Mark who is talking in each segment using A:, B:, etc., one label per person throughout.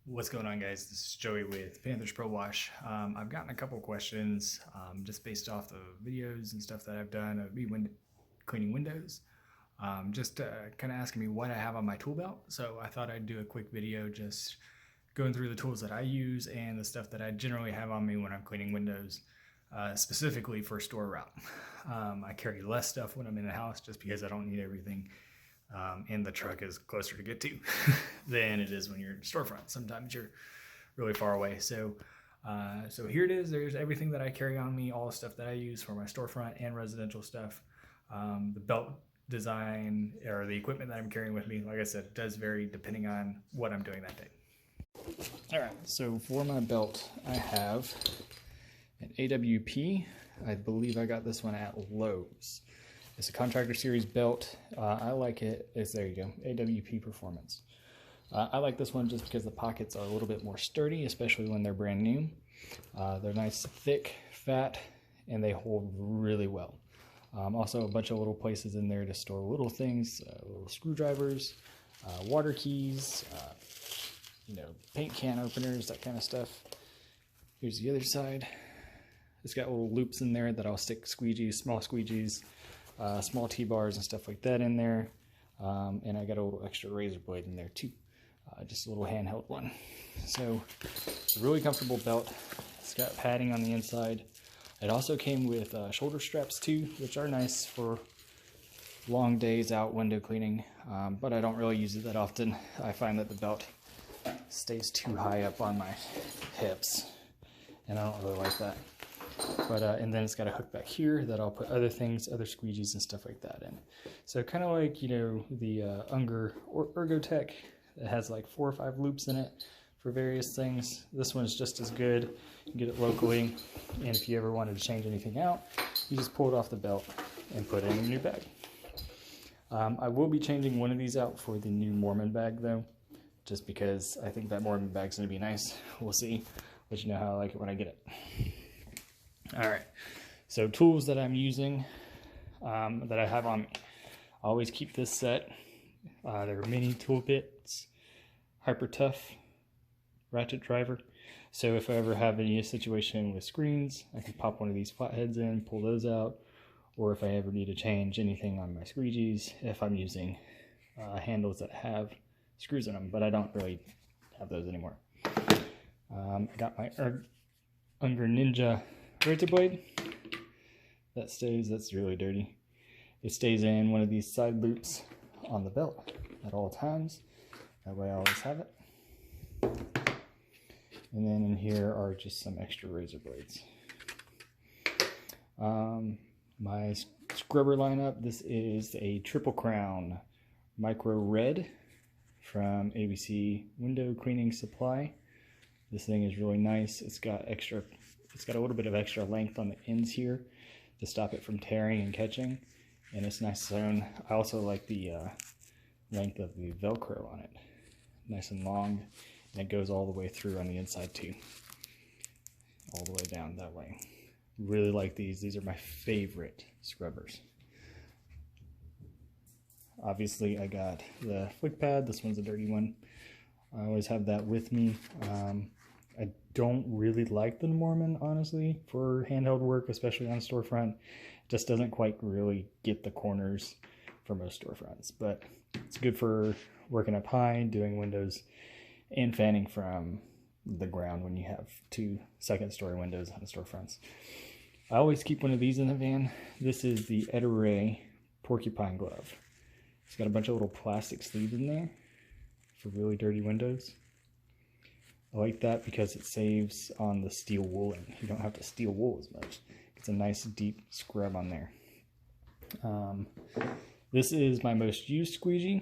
A: What's going on, guys? This is Joey with Panthers Pro Wash. I've gotten a couple questions just based off the videos and stuff that I've done of me cleaning windows. Just kind of asking me what I have on my tool belt. So I thought I'd do a quick video just going through the tools that I use and the stuff that I generally have on me when I'm cleaning windows, specifically for store route. I carry less stuff when I'm in the house just because I don't need everything. And the truck is closer to get to than it is when you're in storefront. Sometimes you're really far away. So here it is. There's everything that I carry on me, all the stuff that I use for my storefront and residential stuff. The belt design or the equipment that I'm carrying with me, like I said, does vary depending on what I'm doing that day. All right, so for my belt, I have an AWP. I believe I got this one at Lowe's. It's a Contractor Series belt. I like it. There you go, AWP Performance. I like this one just because the pockets are a little bit more sturdy, especially when they're brand new. They're nice, thick, fat, and they hold really well. Also, a bunch of little places in there to store little things, little screwdrivers, water keys, paint can openers, that kind of stuff. Here's the other side. It's got little loops in there that I'll stick squeegees, small squeegees, small T-bars and stuff like that in there. And I got a little extra razor blade in there too. Just a little handheld one. So it's a really comfortable belt. It's got padding on the inside. It also came with shoulder straps too, which are nice for long days out window cleaning. But I don't really use it that often. I find that the belt stays too high up on my hips, and I don't really like that. But and then it's got a hook back here that I'll put other things, other squeegees and stuff like that in. So kind of like, the Unger or Ergotech that has like 4 or 5 loops in it for various things. This one's just as good. You can get it locally, and if you ever wanted to change anything out, you just pull it off the belt and put it in a new bag. I will be changing one of these out for the new Mormon bag though, just because I think that Mormon bag's gonna be nice. We'll see. Let you know how I like it when I get it. All right, so tools that I'm using, that I have on me. I always keep this set. They're mini tool bits, Hyper Tough ratchet driver. So if I ever have any situation with screens, I can pop one of these flatheads in, pull those out, or if I ever need to change anything on my squeegees, if I'm using handles that have screws in them, but I don't really have those anymore. I got my Unger Ninja razor blade. That's really dirty. It stays in one of these side loops on the belt at all times. That way I always have it. And then in here are just some extra razor blades. My scrubber lineup, this is a Triple Crown Micro Red from ABC Window Cleaning Supply. This thing is really nice. It's got a little bit of extra length on the ends here to stop it from tearing and catching, and it's nice sewn. I also like the length of the Velcro on it. Nice and long, and it goes all the way through on the inside too. All the way down that way. Really like these. These are my favorite scrubbers. Obviously I got the flick pad. This one's a dirty one. I always have that with me. I don't really like the Mormon, honestly, for handheld work, especially on storefront. It just doesn't quite really get the corners for most storefronts, but it's good for working up high, doing windows, and fanning from the ground when you have 2 second-story windows on storefronts. I always keep one of these in the van. This is the Ettore Porcupine Glove. It's got a bunch of little plastic sleeves in there for really dirty windows. I like that because it saves on the steel wooling. You don't have to steel wool as much. It's a nice deep scrub on there. This is my most used squeegee.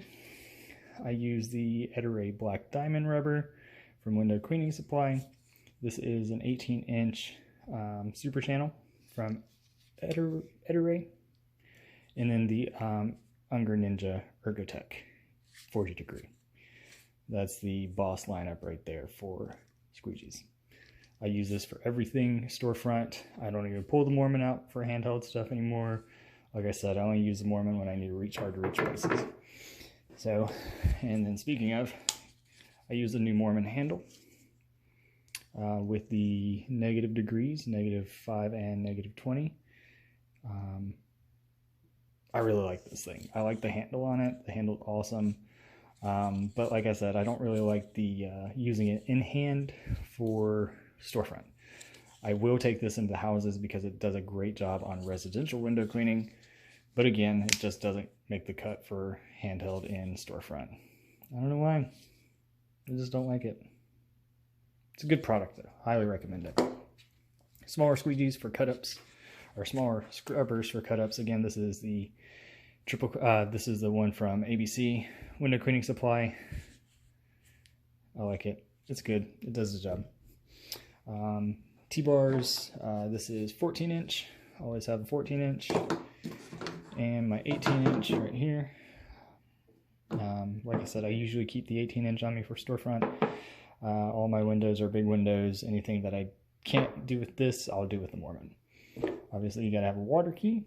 A: I use the Ettore Black Diamond Rubber from Window Cleaning Supply. This is an 18-inch super channel from Ettore. And then the Unger Ninja Ergotech 40 degree. That's the boss lineup right there for squeegees. I use this for everything storefront. I don't even pull the Mormon out for handheld stuff anymore. Like I said, I only use the Mormon when I need to reach hard to reach places. So, and then speaking of, I use the new Mormon handle with the negative degrees, -5 and -20. I really like this thing. I like the handle on it. The handle's awesome. But like I said, I don't really like the using it in hand for storefront. I will take this into houses because it does a great job on residential window cleaning. But again, it just doesn't make the cut for handheld in storefront. I don't know why. I just don't like it. It's a good product though. Highly recommend it. Smaller squeegees for cut-ups, or smaller scrubbers for cut-ups. Again, this is the this is the one from ABC Window Cleaning Supply. I like it. It's good. It does the job. T-bars. This is 14-inch. Always have a 14-inch. And my 18-inch right here. Like I said, I usually keep the 18-inch on me for storefront. All my windows are big windows. Anything that I can't do with this, I'll do with the Mormon. Obviously, you gotta have a water key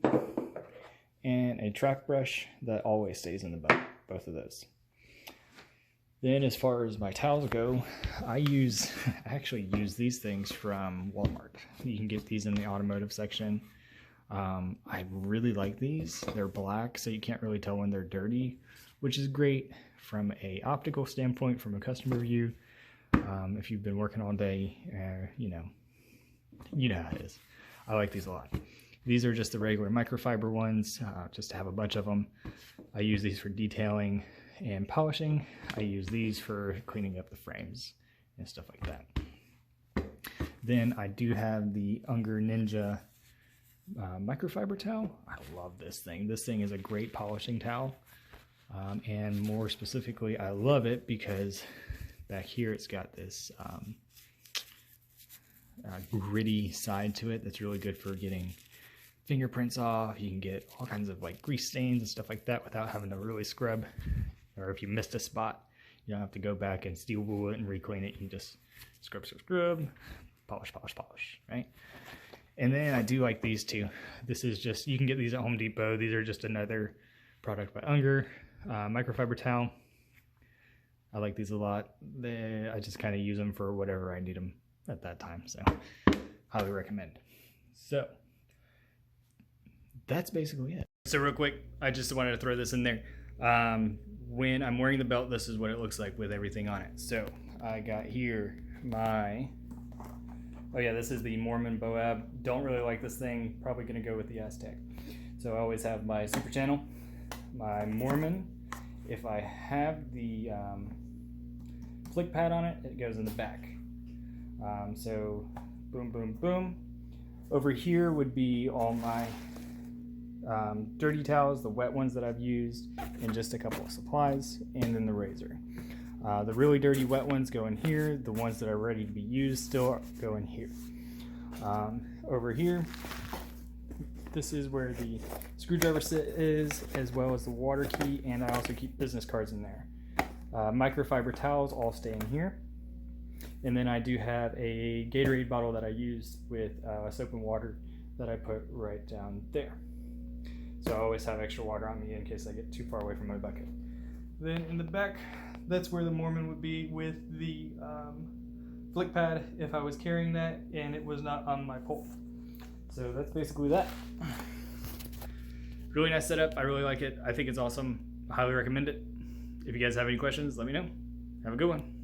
A: and a track brush that always stays in the boat, both of those. Then as far as my towels go, I actually use these things from Walmart. You can get these in the automotive section. I really like these. They're black, so you can't really tell when they're dirty, which is great from a optical standpoint, from a customer view. If you've been working all day, you know how it is. I like these a lot. These are just the regular microfiber ones, just to have a bunch of them. I use these for detailing and polishing. I use these for cleaning up the frames and stuff like that. Then I do have the Unger Ninja microfiber towel. I love this thing. This thing is a great polishing towel. And more specifically, I love it because back here it's got this gritty side to it that's really good for getting fingerprints off. You can get all kinds of like grease stains and stuff like that without having to really scrub. Or if you missed a spot, you don't have to go back and steel wool it and re-clean it. You just scrub, polish, right? And then I do like these two. This is just, you can get these at Home Depot. These are just another product by Unger, microfiber towel. I like these a lot. I just kind of use them for whatever I need them at that time. So highly recommend. So that's basically it. So real quick, I just wanted to throw this in there. When I'm wearing the belt, this is what it looks like with everything on it. So I got here my, oh yeah, this is the Mormon Boab. Don't really like this thing. Probably gonna go with the Aztec. So I always have my super channel, my Mormon. If I have the flick pad on it, it goes in the back. So boom, boom, boom. Over here would be all my dirty towels, the wet ones that I've used, and just a couple of supplies, and then the razor. The really dirty wet ones go in here. The ones that are ready to be used still go in here. Over here, this is where the screwdriver set is, as well as the water key, and I also keep business cards in there. Microfiber towels all stay in here. And then I do have a Gatorade bottle that I use with soap and water that I put right down there. So I always have extra water on me in case I get too far away from my bucket. Then in the back, that's where the Mormon would be with the flick pad if I was carrying that and it was not on my pole. So that's basically that. Really nice setup. I really like it. I think it's awesome. I highly recommend it. If you guys have any questions, let me know. Have a good one.